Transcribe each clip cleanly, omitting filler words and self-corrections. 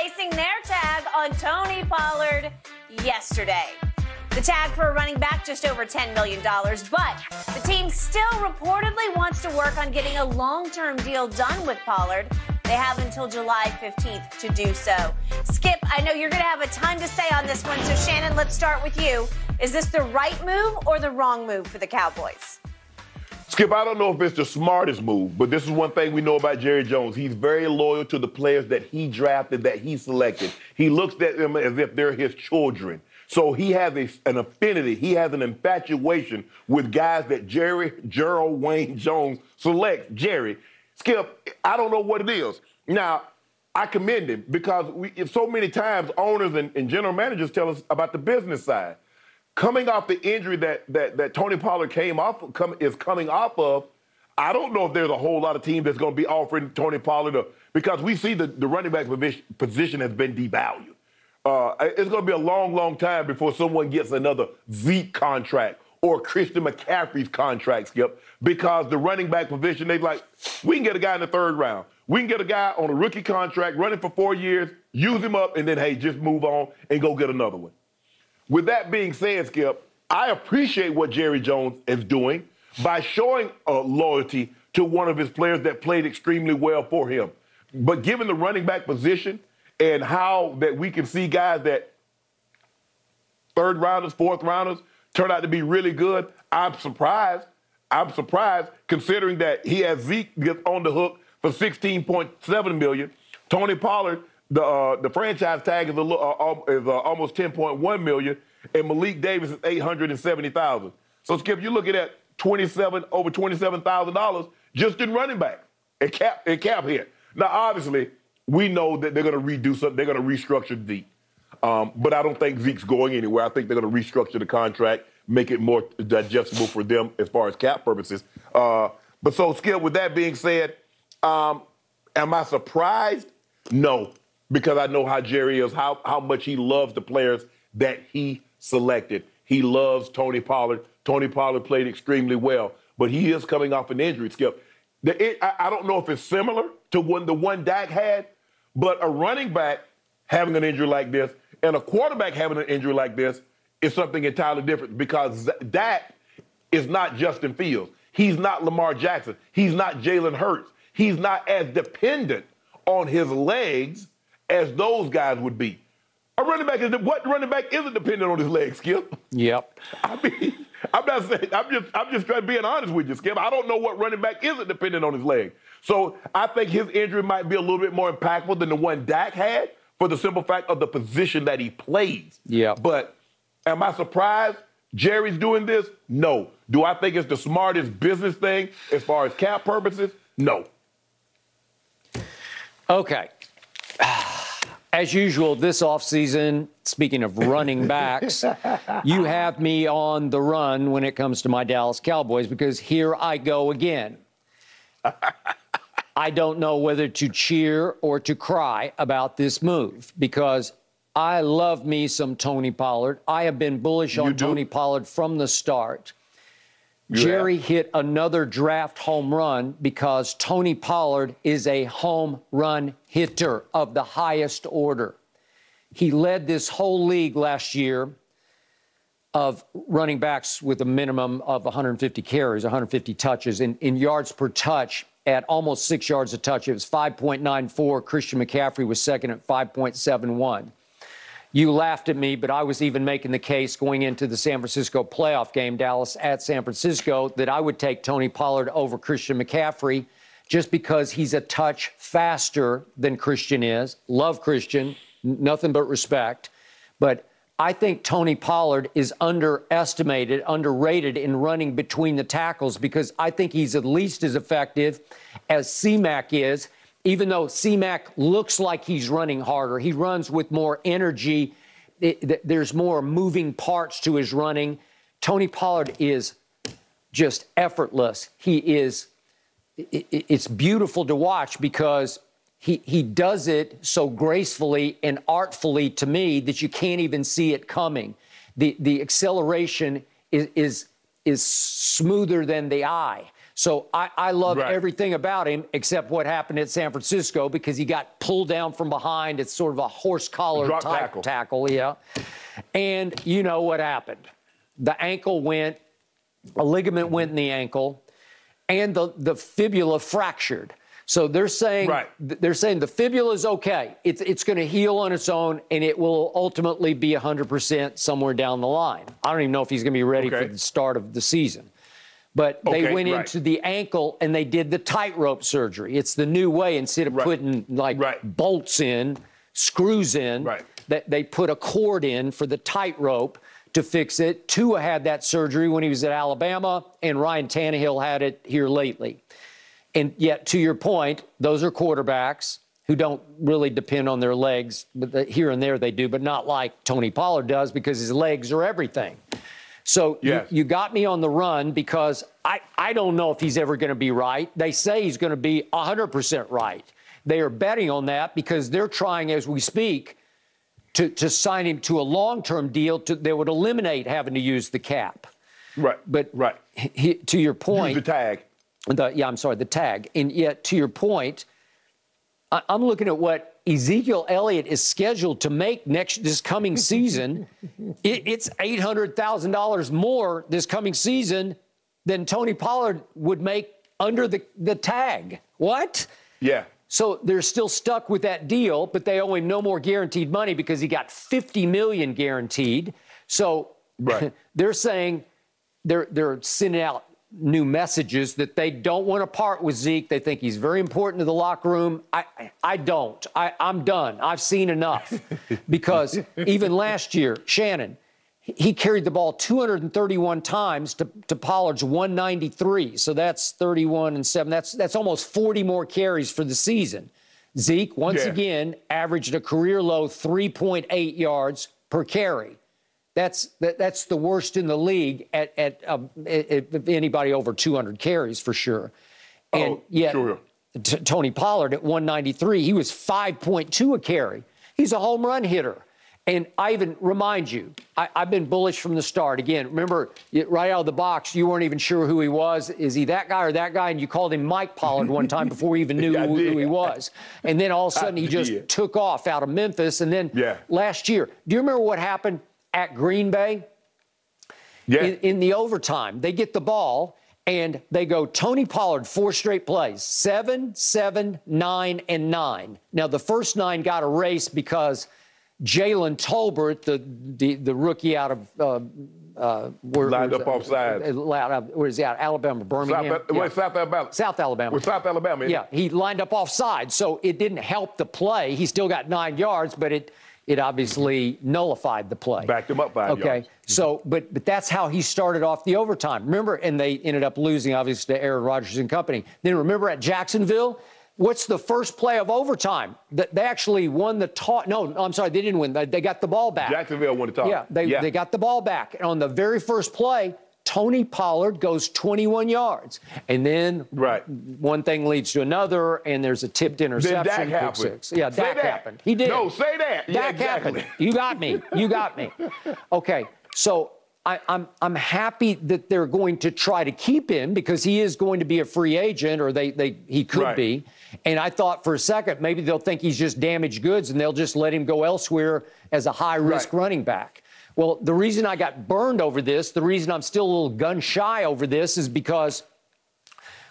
placing their tag on Tony Pollard yesterday. The tag for a running back, just over $10 million, but the team still reportedly wants to work on getting a long-term deal done with Pollard. They have until July 15th to do so. Skip, I know you're going to have a ton to say on this one, so Shannon, let's start with you. Is this the right move or the wrong move for the Cowboys? Skip, I don't know if it's the smartest move, but this is one thing we know about Jerry Jones. He's very loyal to the players that he drafted, that he selected. He looks at them as if they're his children. So he has an affinity, he has an infatuation with guys that Gerald Wayne Jones selects. Jerry, Skip, I don't know what it is. Now, I commend him because so many times owners and general managers tell us about the business side. Coming off the injury that Tony Pollard is coming off of, I don't know if there's a whole lot of teams that's going to be offering Tony Pollard because we see the running back position has been devalued. It's going to be a long, long time before someone gets another Zeke contract or Christian McCaffrey's contract, Skip, because the running back position, they're like, we can get a guy in the third round. We can get a guy on a rookie contract, running for 4 years, use him up, and then, hey, just move on and go get another one. With that being said, Skip, I appreciate what Jerry Jones is doing by showing loyalty to one of his players that played extremely well for him. But given the running back position and how that we can see guys that third rounders, fourth rounders turn out to be really good, I'm surprised. I'm surprised considering that he has Zeke on the hook for $16.7 million. Tony Pollard, the franchise tag is almost $10.1 million, and Malik Davis is $870,000. So, Skip, you're looking at over $27,000 just in running back and cap hit. Now, obviously, we know that they're going to redo something. They're going to restructure Zeke. But I don't think Zeke's going anywhere. I think they're going to restructure the contract, make it more digestible for them as far as cap purposes. But so, Skip, with that being said, am I surprised? No, because I know how Jerry is, how much he loves the players that he selected. He loves Tony Pollard. Tony Pollard played extremely well, but he is coming off an injury, Skip. I don't know if it's similar to the one Dak had, but a running back having an injury like this and a quarterback having an injury like this is something entirely different because Dak is not Justin Fields. He's not Lamar Jackson. He's not Jalen Hurts. He's not as dependent on his legs as those guys would be. What running back isn't dependent on his legs, Skip? Yep. I mean, I'm not saying, I'm just trying to be honest with you, Skip. I don't know what running back isn't dependent on his legs. So I think his injury might be a little bit more impactful than the one Dak had for the simple fact of the position that he plays. Yeah. But am I surprised Jerry's doing this? No. Do I think it's the smartest business thing as far as cap purposes? No. Okay. As usual, this offseason, speaking of running backs, you have me on the run when it comes to my Dallas Cowboys because here I go again. I don't know whether to cheer or to cry about this move because I love me some Tony Pollard. I have been bullish on Tony Pollard from the start. Jerry hit another draft home run because Tony Pollard is a home run hitter of the highest order. He led this whole league last year of running backs with a minimum of 150 carries, 150 touches in yards per touch at almost 6 yards a touch. It was 5.94. Christian McCaffrey was second at 5.71. You laughed at me, but I was even making the case going into the San Francisco playoff game, Dallas at San Francisco, that I would take Tony Pollard over Christian McCaffrey just because he's a touch faster than Christian is. Love Christian, nothing but respect. But I think Tony Pollard is underestimated, underrated in running between the tackles because I think he's at least as effective as C-Mac is. Even though C-Mac looks like he's running harder, he runs with more energy. There's more moving parts to his running. Tony Pollard is just effortless. It's beautiful to watch because he does it so gracefully and artfully to me that you can't even see it coming. The acceleration is smoother than the eye. So I love everything about him except what happened at San Francisco because he got pulled down from behind. It's sort of a horse collar type tackle, yeah. And you know what happened. The ankle went, a ligament went in the ankle, and the fibula fractured. So they're saying the fibula is okay. It's going to heal on its own, and it will ultimately be 100% somewhere down the line. I don't even know if he's going to be ready for the start of the season. But they went into the ankle, and they did the tightrope surgery. It's the new way. Instead of putting, bolts in, screws in, that they put a cord in for the tightrope to fix it. Tua had that surgery when he was at Alabama, and Ryan Tannehill had it here lately. And yet, to your point, those are quarterbacks who don't really depend on their legs. But here and there they do, but not like Tony Pollard does because his legs are everything. So you got me on the run because I don't know if he's ever going to be right. They say he's going to be 100% right. They are betting on that because they're trying, as we speak, to sign him to a long-term deal that would eliminate having to use the cap. But to your point, use the tag. The tag. And yet, to your point, I'm looking at what Ezekiel Elliott is scheduled to make this coming season. It's $800,000 more this coming season than Tony Pollard would make under the tag. What? Yeah. So they're still stuck with that deal, but they owe him no more guaranteed money because he got $50 million guaranteed. So they're saying they're sending out new messages that they don't want to part with Zeke. They think he's very important to the locker room. I don't. I'm done. I've seen enough. Because even last year, Shannon, he carried the ball 231 times to Pollard's 193. So that's 31 and 7. That's almost 40 more carries for the season. Zeke, once again, averaged a career low 3.8 yards per carry. That's the worst in the league at anybody over 200 carries for sure. And yet, Tony Pollard at 193, he was 5.2 a carry. He's a home run hitter. And I even remind you, I've been bullish from the start. Again, remember, right out of the box, you weren't even sure who he was. Is he that guy or that guy? And you called him Mike Pollard one time before you even knew who he was. And then all of a sudden, he just took off out of Memphis. And then last year, do you remember what happened at Green Bay? In the overtime, they get the ball, and they go, Tony Pollard, 4 straight plays, 7, 7, 9, and 9. Now, the first 9 got erased because Jalen Tolbert, the rookie out of lined up offside. Where is he out? Alabama, Birmingham. South Alabama. South Alabama. With South Alabama. Yeah, he lined up offside, so it didn't help the play. He still got 9 yards, but it obviously nullified the play. Backed him up 5 yards. Okay, so but that's how he started off the overtime. Remember, and they ended up losing, obviously, to Aaron Rodgers and company. Then remember at Jacksonville. What's the first play of overtime? They actually won the toss. No, I'm sorry, they didn't win. They got the ball back. Jacksonville won the toss. Yeah, they got the ball back. And on the very first play, Tony Pollard goes 21 yards. And then one thing leads to another, and there's a tipped interception. Then Dak happened. Yeah, Dak happened. He did. No, say that. Dak happened. You got me. You got me. Okay, so I'm happy that they're going to try to keep him because he is going to be a free agent, or he could be. And I thought for a second maybe they'll think he's just damaged goods and they'll just let him go elsewhere as a high-risk running back. Well, the reason I got burned over this, the reason I'm still a little gun-shy over this is because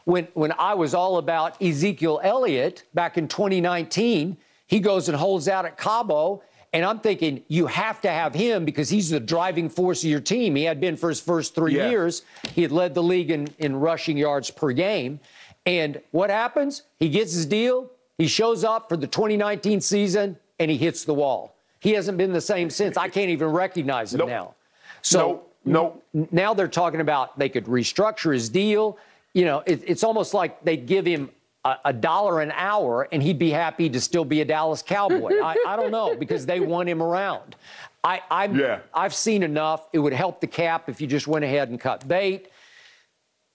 when I was all about Ezekiel Elliott back in 2019, he goes and holds out at Cabo. And I'm thinking, you have to have him because he's the driving force of your team. He had been for his first 3 years. He had led the league in rushing yards per game. And what happens? He gets his deal. He shows up for the 2019 season, and he hits the wall. He hasn't been the same since. I can't even recognize him now. So now they're talking about they could restructure his deal. You know, it's almost like they'd give him $1 an hour, and he'd be happy to still be a Dallas Cowboy. I don't know, because they want him around. I've seen enough. It would help the cap if you just went ahead and cut bait.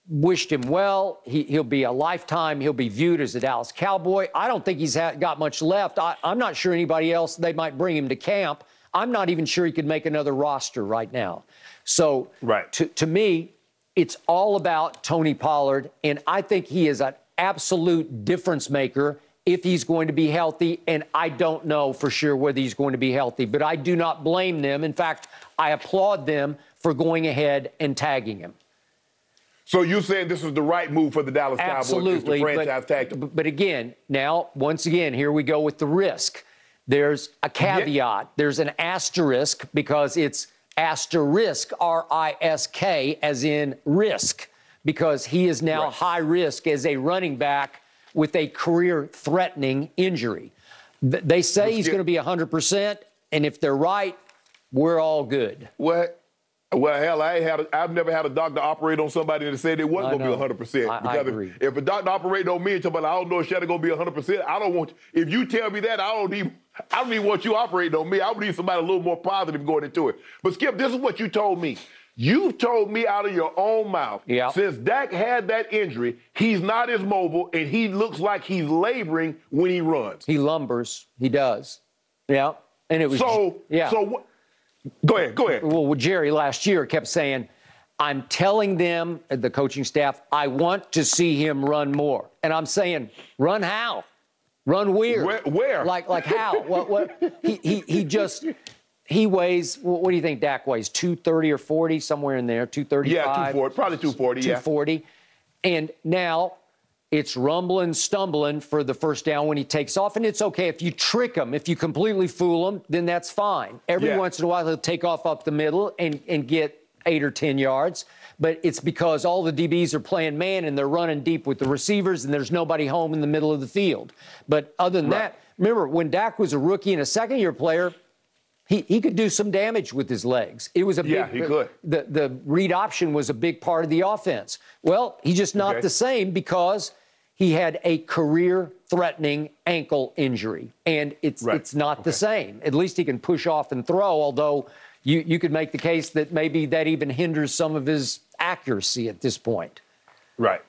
Wished him well. He'll be a lifetime. He'll be viewed as a Dallas Cowboy. I don't think he's got much left. I'm not sure anybody else, they might bring him to camp. I'm not even sure he could make another roster right now. So to me, it's all about Tony Pollard, and I think he is an absolute difference maker if he's going to be healthy, and I don't know for sure whether he's going to be healthy, but I do not blame them. In fact, I applaud them for going ahead and tagging him. So you're saying this is the right move for the Dallas Cowboys? Absolutely, to franchise tag them? But again, now, once again, here we go with the risk. There's a caveat. Yeah. There's an asterisk because it's asterisk, R-I-S-K, as in risk, because he is now high risk as a running back with a career-threatening injury. They say he's going to be 100%, and if they're right, we're all good. What? Well, hell, I've never had a doctor operate on somebody that said it wasn't going to be 100%. I agree. If a doctor operated on me and told me, I don't know if Shannon going to be 100%, I don't want you. If you tell me that, I don't even want you operating on me. I would need somebody a little more positive going into it. But, Skip, this is what you told me. You told me out of your own mouth, since Dak had that injury, he's not as mobile, and he looks like he's laboring when he runs. He lumbers. He does. Yeah. And it was So what? Go ahead. Well, Jerry last year kept saying, I'm telling them, the coaching staff, I want to see him run more. And I'm saying, run how? Run weird. Where? Like how? What? He weighs, what do you think Dak weighs? 230 or 40, somewhere in there, 235? Yeah, 240, probably 240, 240. And now it's rumbling, stumbling for the first down when he takes off. And it's okay if you trick him. If you completely fool him, then that's fine. Every once in a while, he'll take off up the middle and get 8 or 10 yards. But it's because all the DBs are playing man and they're running deep with the receivers and there's nobody home in the middle of the field. But other than that, remember, when Dak was a rookie and a second-year player, he could do some damage with his legs. It was a big, he could. The read option was a big part of the offense. Well, he's just not the same because he had a career-threatening ankle injury, and it's not the same. At least he can push off and throw, although you could make the case that maybe that even hinders some of his accuracy at this point. Right.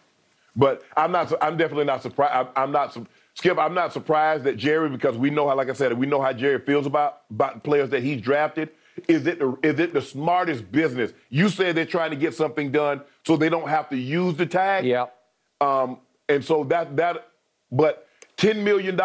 But I'm definitely not surprised. Skip, I'm not surprised that Jerry, because we know how, like I said, we know how Jerry feels about players that he's drafted. Is it the smartest business? You said they're trying to get something done so they don't have to use the tag. Yeah. And so but $10 million.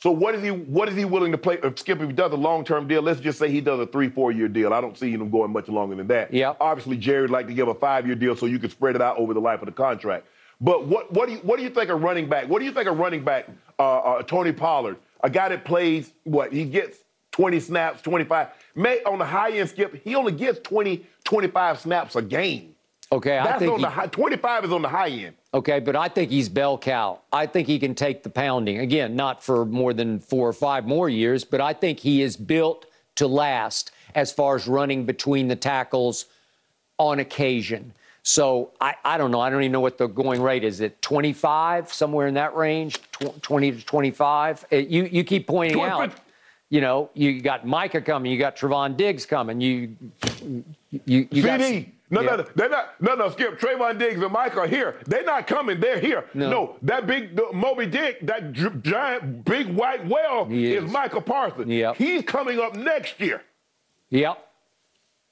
So what is he willing to play? Skip, if he does a long-term deal, let's just say he does a 3-4 year deal. I don't see him going much longer than that. Yeah. Obviously, Jerry would like to give a 5-year deal so you could spread it out over the life of the contract. But what do you think a running back? What do you think a running back, Tony Pollard, a guy that plays he gets 20 snaps, 25. On the high end, Skip, he only gets 20, 25 snaps a game. Okay, I think 25 is on the high end. Okay, but I think he's bell cow. I think he can take the pounding. Again, not for more than 4 or 5 more years, but I think he is built to last as far as running between the tackles on occasion. So I don't know. I don't even know what the going rate is. At 25, somewhere in that range, 20 to 25. You keep pointing out, you got Micah coming, you got Trevon Diggs coming, you CD. No, Skip. Trevon Diggs and Mike are here. They're not coming. They're here. No, that big Moby Dick, that giant big white whale is Michael Parsons. Yep. He's coming up next year. Yep.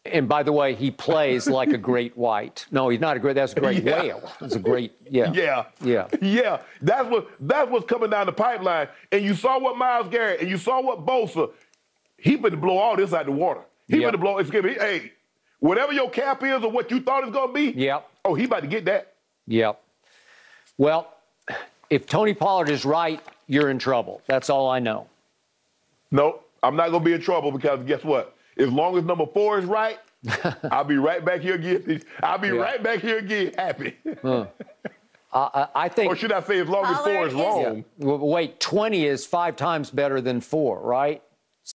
And by the way, he plays like a great white. No, he's not a great. That's a great whale. That's a great. Yeah. That's what's coming down the pipeline. And you saw what Myles Garrett and you saw what Bosa. He better blow all this out the water. He better blow. It's gonna be whatever your cap is or what you thought it's going to be, oh, he about to get that. Yep. Well, if Tony Pollard is right, you're in trouble. That's all I know. No, I'm not going to be in trouble because guess what? As long as number 4 is right, I'll be right back here again. I'll be right back here again happy. I think. Or should I say as long as 4 is wrong? Wait, 20 is 5 times better than 4, right?